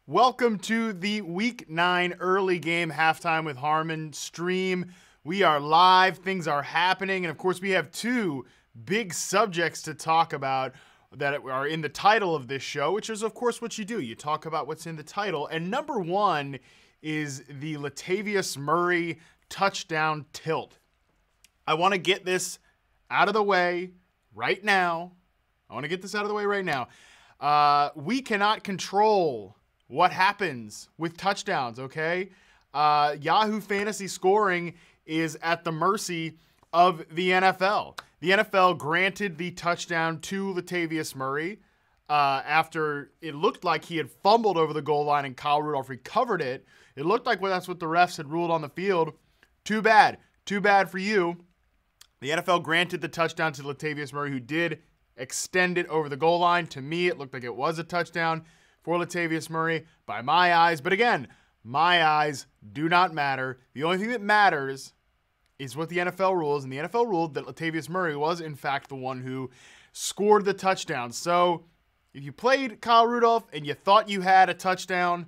Welcome to the Week 9 early game halftime with Harmon stream. We are live, things are happening, and of course we have two big subjects to talk about that are in the title of this show, which is of course what you do. You talk about what's in the title, and number one is the Latavius Murray touchdown tilt. I want to get this out of the way right now. We cannot control what happens with touchdowns, okay? Yahoo Fantasy Scoring is at the mercy of the NFL. The NFL granted the touchdown to Latavius Murray after it looked like he had fumbled over the goal line and Kyle Rudolph recovered it. It looked like that's what the refs had ruled on the field. Too bad. Too bad for you. The NFL granted the touchdown to Latavius Murray, who did extend it over the goal line. To me, it looked like it was a touchdown for Latavius Murray by my eyes. But again, my eyes do not matter. The only thing that matters is what the NFL rules. And the NFL ruled that Latavius Murray was, in fact, the one who scored the touchdown. So if you played Kyle Rudolph and you thought you had a touchdown,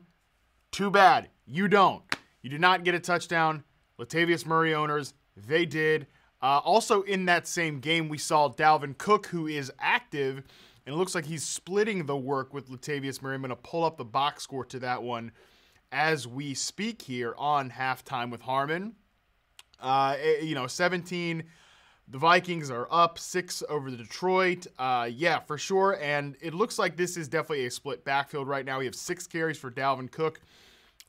too bad. You don't. You did not get a touchdown. Latavius Murray owners, they did. Also in that same game, we saw Dalvin Cook, who is active, and it looks like he's splitting the work with Latavius Murray. I'm going to pull up the box score to that one as we speak here on Halftime with Harmon. 17, the Vikings are up 6 over the Detroit. Yeah, for sure. And it looks like this is definitely a split backfield right now. We have 6 carries for Dalvin Cook,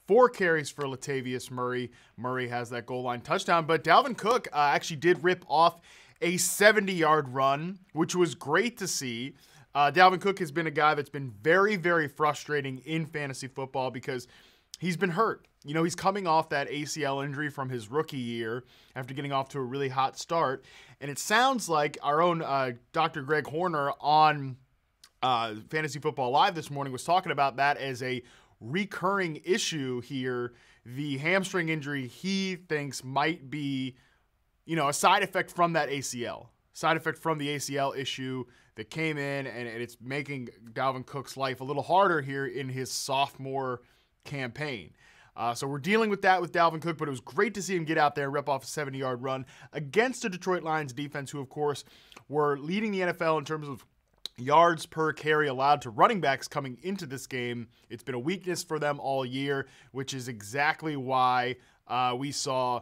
4 carries for Latavius Murray. Murray has that goal line touchdown, but Dalvin Cook actually did rip off a 70-yard run, which was great to see. Dalvin Cook has been a guy that's been very, very frustrating in fantasy football because he's been hurt. You know, he's coming off that ACL injury from his rookie year after getting off to a really hot start. And it sounds like our own Dr. Greg Horner on Fantasy Football Live this morning was talking about that as a recurring issue here. The hamstring injury he thinks might be, a side effect from that ACL. Side effect from the ACL issue that came in, and it's making Dalvin Cook's life a little harder here in his sophomore campaign. So we're dealing with that with Dalvin Cook, but it was great to see him get out there and rip off a 70-yard run against the Detroit Lions defense, who, of course, were leading the NFL in terms of yards per carry allowed to running backs coming into this game. It's been a weakness for them all year, which is exactly why we saw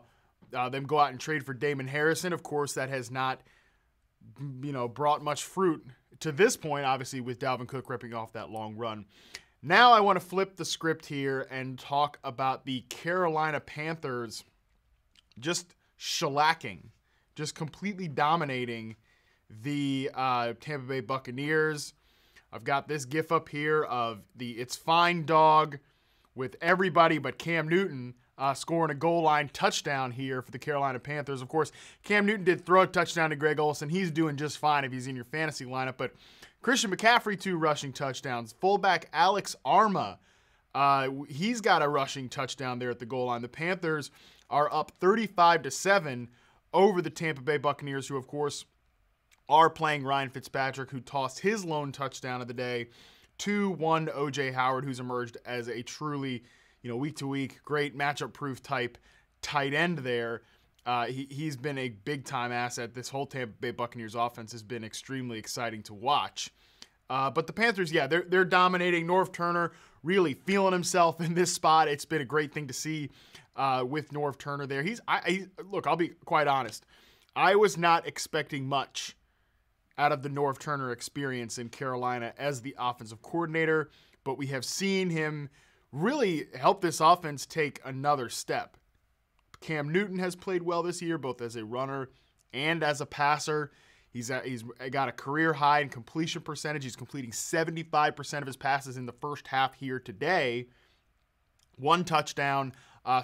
them go out and trade for Damon Harrison. Of course, that has not brought much fruit to this point, obviously, with Dalvin Cook ripping off that long run. Now I want to flip the script here and talk about the Carolina Panthers just shellacking, just completely dominating the Tampa Bay Buccaneers. I've got this gif up here of the It's Fine dog with everybody but Cam Newton scoring a goal line touchdown here for the Carolina Panthers. Of course, Cam Newton did throw a touchdown to Greg Olsen. He's doing just fine if he's in your fantasy lineup. But Christian McCaffrey, 2 rushing touchdowns. Fullback Alex Arma, he's got a rushing touchdown there at the goal line. The Panthers are up 35-7 over the Tampa Bay Buccaneers, who, of course, are playing Ryan Fitzpatrick, who tossed his lone touchdown of the day to one O.J. Howard, who's emerged as a truly week-to-week, great matchup-proof type tight end there. He's been a big-time asset. This whole Tampa Bay Buccaneers offense has been extremely exciting to watch. But the Panthers, yeah, they're dominating. Norv Turner really feeling himself in this spot. It's been a great thing to see with Norv Turner there. Look, I'll be quite honest. I was not expecting much out of the Norv Turner experience in Carolina as the offensive coordinator, but we have seen him really help this offense take another step. Cam Newton has played well this year, both as a runner and as a passer. He's got a career high in completion percentage. He's completing 75% of his passes in the first half here today. 1 touchdown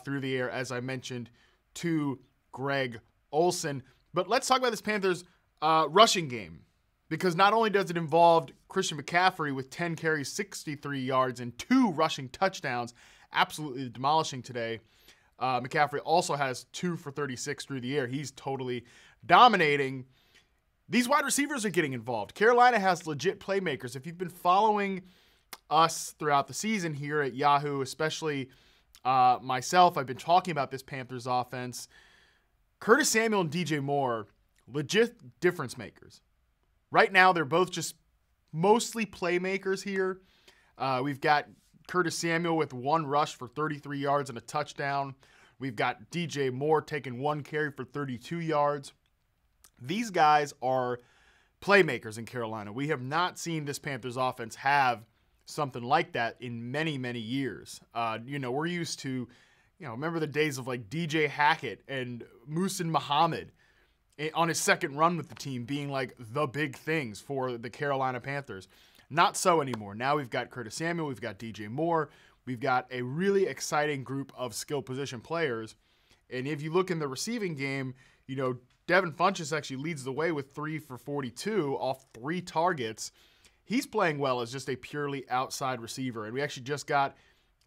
through the air, as I mentioned, to Greg Olsen. But let's talk about this Panthers rushing game, because not only does it involve Christian McCaffrey with 10 carries, 63 yards, and 2 rushing touchdowns, absolutely demolishing today. McCaffrey also has 2 for 36 through the air. He's totally dominating. These wide receivers are getting involved. Carolina has legit playmakers. If you've been following us throughout the season here at Yahoo, especially myself. I've been talking about this Panthers offense. Curtis Samuel and DJ Moore, legit difference makers. Right now, they're both just mostly playmakers here. We've got Curtis Samuel with 1 rush for 33 yards and a touchdown. We've got DJ Moore taking 1 carry for 32 yards. These guys are playmakers in Carolina. We have not seen this Panthers offense have something like that in many, many years. We're used to, remember the days of like DJ Hackett and Muhsin Muhammad on his second run with the team being like the big things for the Carolina Panthers. Not so anymore. Now we've got Curtis Samuel, we've got DJ Moore, we've got a really exciting group of skill position players. And if you look in the receiving game, Devin Funchess actually leads the way with 3 for 42 off 3 targets. He's playing well as just a purely outside receiver. And we actually just got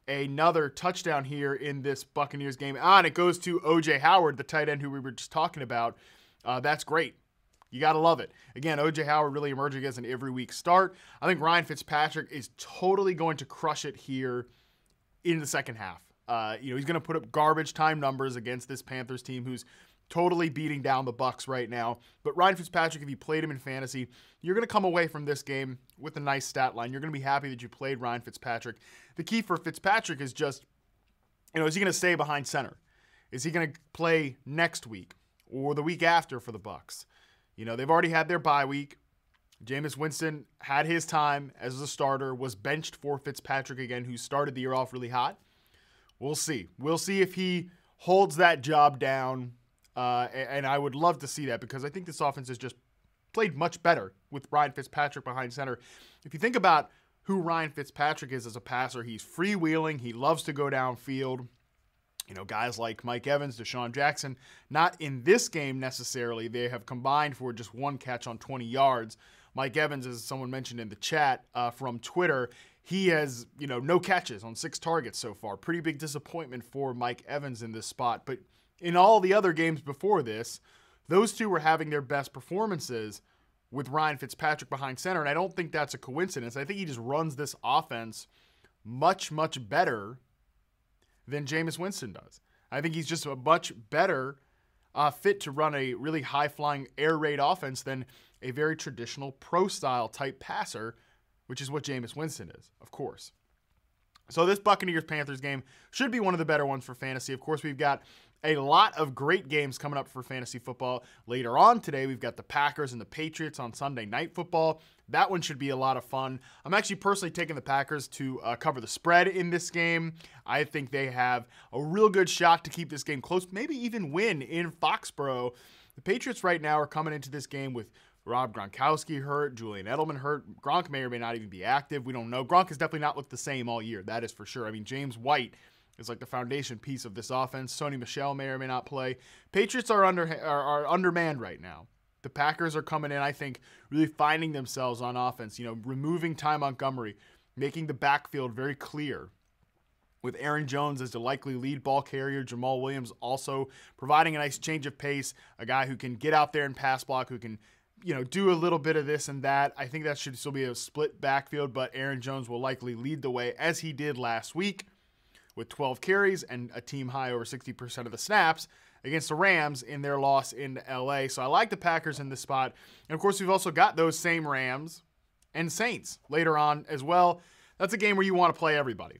another touchdown here in this Buccaneers game. And it goes to O.J. Howard, the tight end who we were just talking about. That's great. You got to love it. Again, O.J. Howard really emerging as an every week start. I think Ryan Fitzpatrick is totally going to crush it here in the second half. He's going to put up garbage time numbers against this Panthers team who's totally beating down the Bucs right now. But Ryan Fitzpatrick, if you played him in fantasy, you're going to come away from this game with a nice stat line. You're going to be happy that you played Ryan Fitzpatrick. The key for Fitzpatrick is just, is he going to stay behind center? Is he going to play next week or the week after for the Bucs? They've already had their bye week. Jameis Winston had his time as a starter, was benched for Fitzpatrick again, who started the year off really hot. We'll see. We'll see if he holds that job down. And I would love to see that because I think this offense has just played much better with Ryan Fitzpatrick behind center. If you think about who Ryan Fitzpatrick is as a passer, he's freewheeling. He loves to go downfield. Guys like Mike Evans, Deshaun Jackson, not in this game necessarily. They have combined for just 1 catch on 20 yards. Mike Evans, as someone mentioned in the chat from Twitter, he has, no catches on 6 targets so far. Pretty big disappointment for Mike Evans in this spot. But in all the other games before this, those two were having their best performances with Ryan Fitzpatrick behind center. And I don't think that's a coincidence. I think he just runs this offense much, much better than Jameis Winston does. I think he's just a much better fit to run a really high-flying air raid offense than a very traditional pro-style type passer, which is what Jameis Winston is, of course. So this Buccaneers-Panthers game should be one of the better ones for fantasy. Of course, we've got a lot of great games coming up for fantasy football. Later on today, we've got the Packers and the Patriots on Sunday Night Football. That one should be a lot of fun. I'm actually personally taking the Packers to cover the spread in this game. I think they have a real good shot to keep this game close, maybe even win in Foxborough. The Patriots right now are coming into this game with Rob Gronkowski hurt, Julian Edelman hurt. Gronk may or may not even be active. We don't know. Gronk has definitely not looked the same all year. That is for sure. I mean, James White is like the foundation piece of this offense. Sony Michel may or may not play. Patriots are undermanned right now. The Packers are coming in, I think, really finding themselves on offense, removing Ty Montgomery, making the backfield very clear with Aaron Jones as the likely lead ball carrier. Jamal Williams also providing a nice change of pace, a guy who can get out there and pass block, who can, do a little bit of this and that. I think that should still be a split backfield, but Aaron Jones will likely lead the way as he did last week with 12 carries and a team high over 60% of the snaps against the Rams in their loss in LA. So I like the Packers in this spot. And of course, we've also got those same Rams and Saints later on as well. That's a game where you want to play everybody.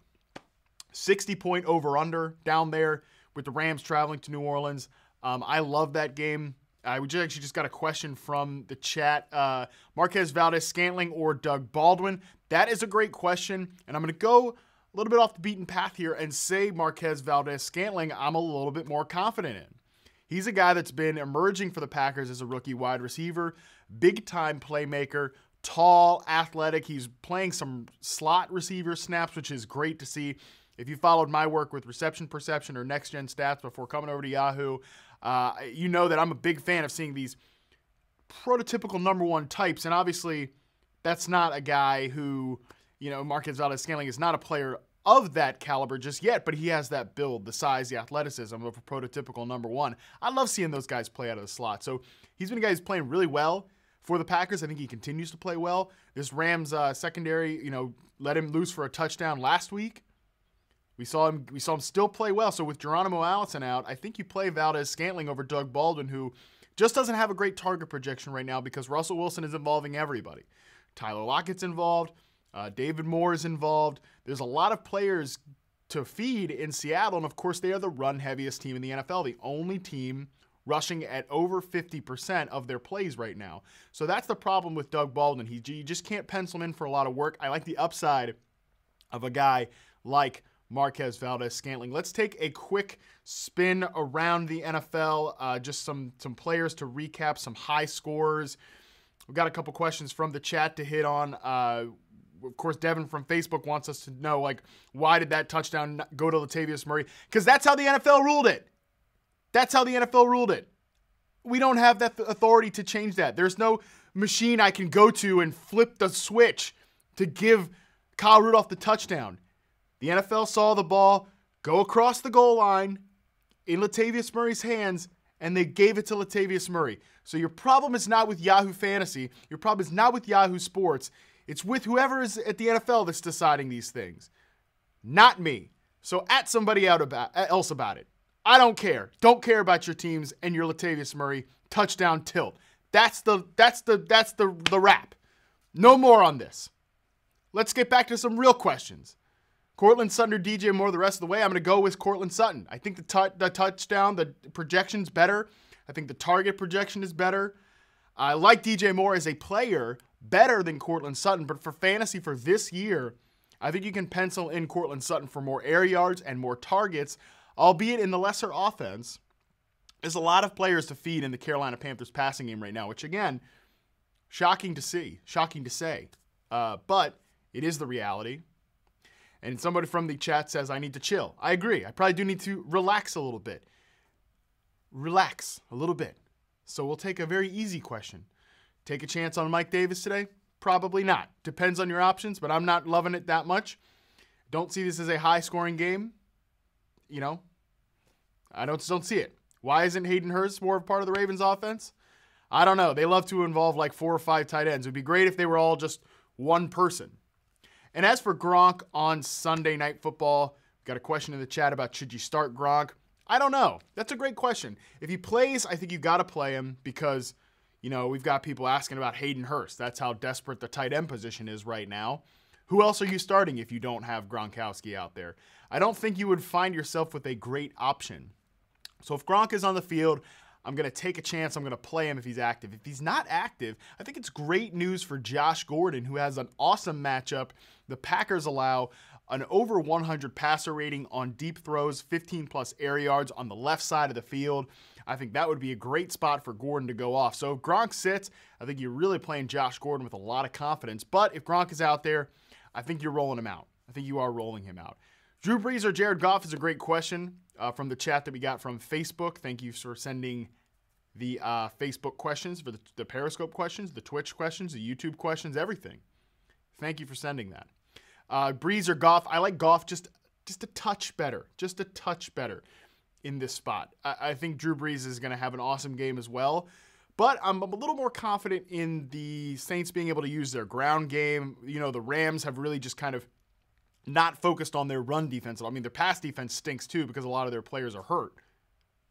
60-point over-under down there with the Rams traveling to New Orleans. I love that game. We actually just got a question from the chat. Marquez Valdes-Scantling or Doug Baldwin? That is a great question, and I'm going to go a little bit off the beaten path here and say Marquez Valdes-Scantling I'm a little bit more confident in. He's a guy that's been emerging for the Packers as a rookie wide receiver, big-time playmaker, tall, athletic. He's playing some slot receiver snaps, which is great to see. If you followed my work with Reception Perception or Next Gen Stats before coming over to Yahoo, you know that I'm a big fan of seeing these prototypical number one types. And obviously, that's not a guy who, Marquez Valdes-Scantling is not a player of that caliber just yet, but he has that build, the size, the athleticism of a prototypical number one. I love seeing those guys play out of the slot. So he's been a guy who's playing really well, for the Packers. I think he continues to play well. This Rams secondary, let him loose for a touchdown last week. We saw him still play well. So with Geronimo Allison out, I think you play Valdez-Scantling over Doug Baldwin, who just doesn't have a great target projection right now because Russell Wilson is involving everybody. Tyler Lockett's involved. David Moore is involved. There's a lot of players to feed in Seattle, and of course they are the run-heaviest team in the NFL, the only team rushing at over 50% of their plays right now. So that's the problem with Doug Baldwin. You just can't pencil him in for a lot of work. I like the upside of a guy like Marquez Valdez-Scantling. Let's take a quick spin around the NFL. Just some players to recap, some high scores. We've got a couple questions from the chat to hit on. Of course, Devin from Facebook wants us to know, why did that touchdown go to Latavius Murray? Because that's how the NFL ruled it. That's how the NFL ruled it. We don't have that authority to change that. There's no machine I can go to and flip the switch to give Kyle Rudolph the touchdown. The NFL saw the ball go across the goal line in Latavius Murray's hands, and they gave it to Latavius Murray. So your problem is not with Yahoo Fantasy. Your problem is not with Yahoo Sports. It's with whoever is at the NFL that's deciding these things. Not me. So at somebody else about it. I don't care. Don't care about your teams and your Latavius Murray touchdown tilt. That's the wrap. No more on this. Let's get back to some real questions. Cortland Sutton or DJ Moore the rest of the way. I'm going to go with Cortland Sutton. I think the touchdown, the projection's better. I think the target projection is better. I like DJ Moore as a player better than Cortland Sutton, but for fantasy for this year, I think you can pencil in Cortland Sutton for more air yards and more targets, albeit in the lesser offense. There's a lot of players to feed in the Carolina Panthers passing game right now, which again, shocking to see, shocking to say, but it is the reality. And somebody from the chat says, I need to chill. I agree. I probably do need to relax a little bit. Relax a little bit. So we'll take a very easy question. Take a chance on Mike Davis today? Probably not. Depends on your options, but I'm not loving it that much. Don't see this as a high-scoring game. I don't see it. Why isn't Hayden Hurst more of part of the Ravens offense? I don't know. They love to involve 4 or 5 tight ends. It would be great if they were all just one person. And as for Gronk on Sunday Night Football, got a question in the chat about should you start Gronk? I don't know. That's a great question. If he plays, I think you got to play him because, we've got people asking about Hayden Hurst. That's how desperate the tight end position is right now. Who else are you starting if you don't have Gronkowski out there? I don't think you would find yourself with a great option. So if Gronk is on the field, I'm going to take a chance. I'm going to play him if he's active. If he's not active, I think it's great news for Josh Gordon, who has an awesome matchup. The Packers allow an over 100 passer rating on deep throws, 15-plus air yards on the left side of the field. I think that would be a great spot for Gordon to go off. So if Gronk sits, I think you're really playing Josh Gordon with a lot of confidence. But if Gronk is out there, I think you're rolling him out. I think you are rolling him out. Drew Brees or Jared Goff is a great question from the chat that we got from Facebook. Thank you for sending the Facebook questions, for the Periscope questions, the Twitch questions, the YouTube questions, everything. Thank you for sending that. Brees or Goff, I like Goff just a touch better. Just a touch better in this spot. I think Drew Brees is going to have an awesome game as well. But I'm a little more confident in the Saints being able to use their ground game. The Rams have really just kind of not focused on their run defense. Their pass defense stinks too because a lot of their players are hurt.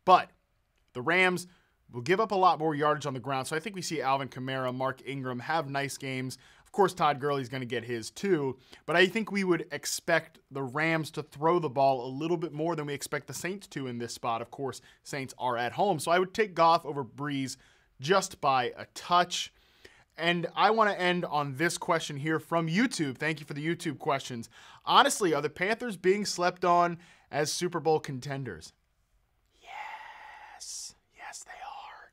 But the Rams will give up a lot more yardage on the ground. So I think we see Alvin Kamara, Mark Ingram have nice games. Of course, Todd Gurley's going to get his too. But I think we would expect the Rams to throw the ball a little bit more than we expect the Saints to in this spot. Of course, Saints are at home. So I would take Goff over Brees just by a touch. And I want to end on this question here from YouTube. Thank you for the YouTube questions. Honestly, are the Panthers being slept on as Super Bowl contenders? Yes. Yes, they are.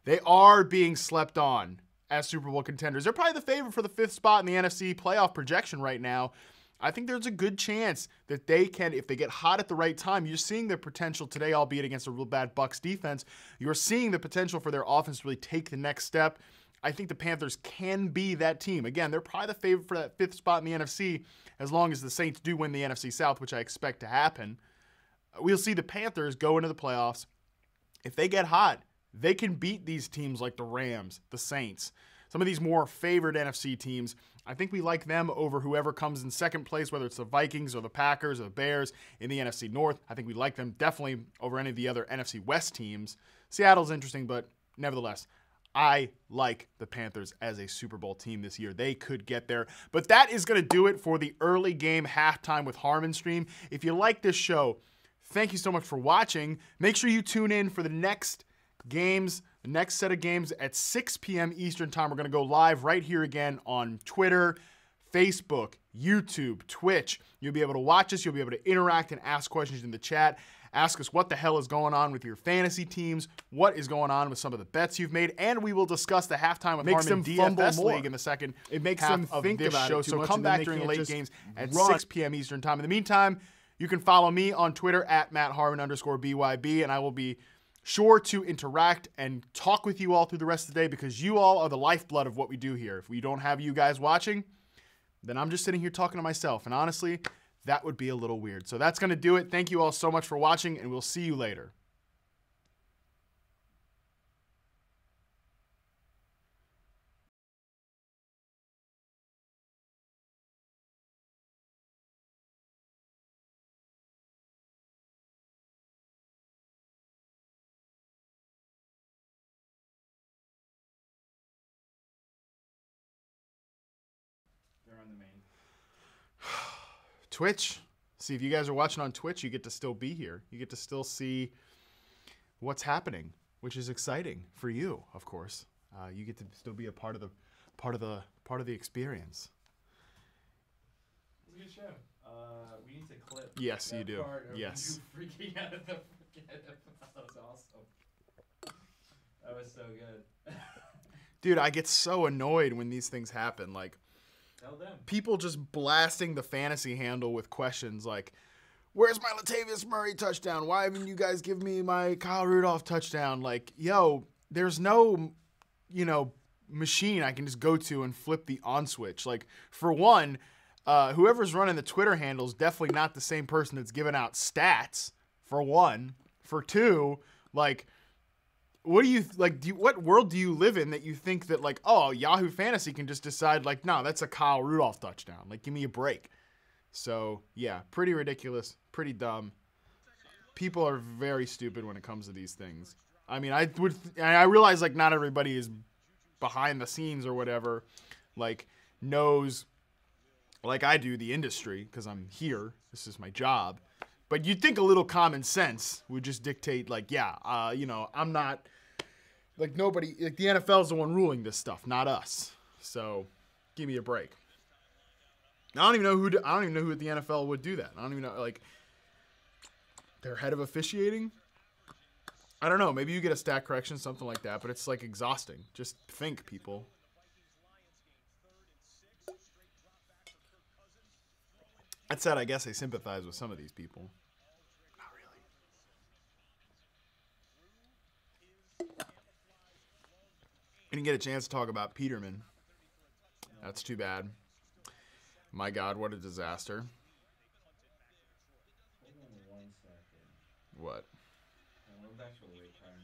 They are being slept on as Super Bowl contenders. They're probably the favorite for the 5th spot in the NFC playoff projection right now. I think there's a good chance that they can, if they get hot at the right time, you're seeing their potential today, albeit against a real bad Bucs defense. You're seeing the potential for their offense to really take the next step. I think the Panthers can be that team. Again, they're probably the favorite for that 5th spot in the NFC as long as the Saints do win the NFC South, which I expect to happen. We'll see the Panthers go into the playoffs. If they get hot, they can beat these teams like the Rams, the Saints, some of these more favored NFC teams, I think we like them over whoever comes in second place, whether it's the Vikings or the Packers or the Bears in the NFC North. I think we like them definitely over any of the other NFC West teams. Seattle's interesting, but nevertheless, I like the Panthers as a Super Bowl team this year. They could get there. But that is going to do it for the early game halftime with Harmon stream. If you like this show, thank you so much for watching. Make sure you tune in for the next games, the next set of games at 6 p.m. Eastern time. We're going to go live right here again on Twitter, Facebook, YouTube, Twitch. You'll be able to watch us. You'll be able to interact and ask questions in the chat. Ask us what the hell is going on with your fantasy teams, what is going on with some of the bets you've made, and we will discuss the halftime with Harmon DFS League in the second half of this show. So come back during the late games at 6 p.m. Eastern time. In the meantime, you can follow me on Twitter at MattHarmon_BYB, and I will be sure to interact and talk with you all through the rest of the day because you all are the lifeblood of what we do here. If we don't have you guys watching, then I'm just sitting here talking to myself. And honestly, that would be a little weird. So that's going to do it. Thank you all so much for watching, and we'll see you later. They're on the main. Twitch. See, if you guys are watching on Twitch, you get to still be here. You get to still see what's happening, which is exciting for you, of course. You get to still be a part of the experience. It's a good show. We need to clip. Yes, that you do. Part of Yes. You freaking out of the that was awesome. That was so good. Dude, I get so annoyed when these things happen. Like, Tell them. people just blasting the fantasy handle with questions like, where's my Latavius Murray touchdown? Why haven't you guys give me my Kyle Rudolph touchdown? Like, yo, there's no, machine I can just go to and flip the on switch. Like, for one, whoever's running the Twitter handle is definitely not the same person that's giving out stats, for one. For two, like, what do you what world do you live in that you think that, like, oh, Yahoo Fantasy can just decide, like, no, that's a Kyle Rudolph touchdown. Like, give me a break. So, yeah, pretty ridiculous, pretty dumb. People are very stupid when it comes to these things. I mean, I realize, like, not everybody is behind the scenes or whatever, like, knows, like I do, the industry, because I'm here. This is my job. But you'd think a little common sense would just dictate, like, yeah, I'm not, like, nobody, like, the NFL is the one ruling this stuff, not us. So, give me a break. I don't even know who at the NFL would do that. I don't even know, like, their head of officiating. I don't know. Maybe you get a stat correction, something like that, but it's, like, exhausting. Just think, people. That said, I guess I sympathize with some of these people. Not really. I didn't get a chance to talk about Peterman. That's too bad. My God, what a disaster. Hold on 1 second. What? We're back to the wait time.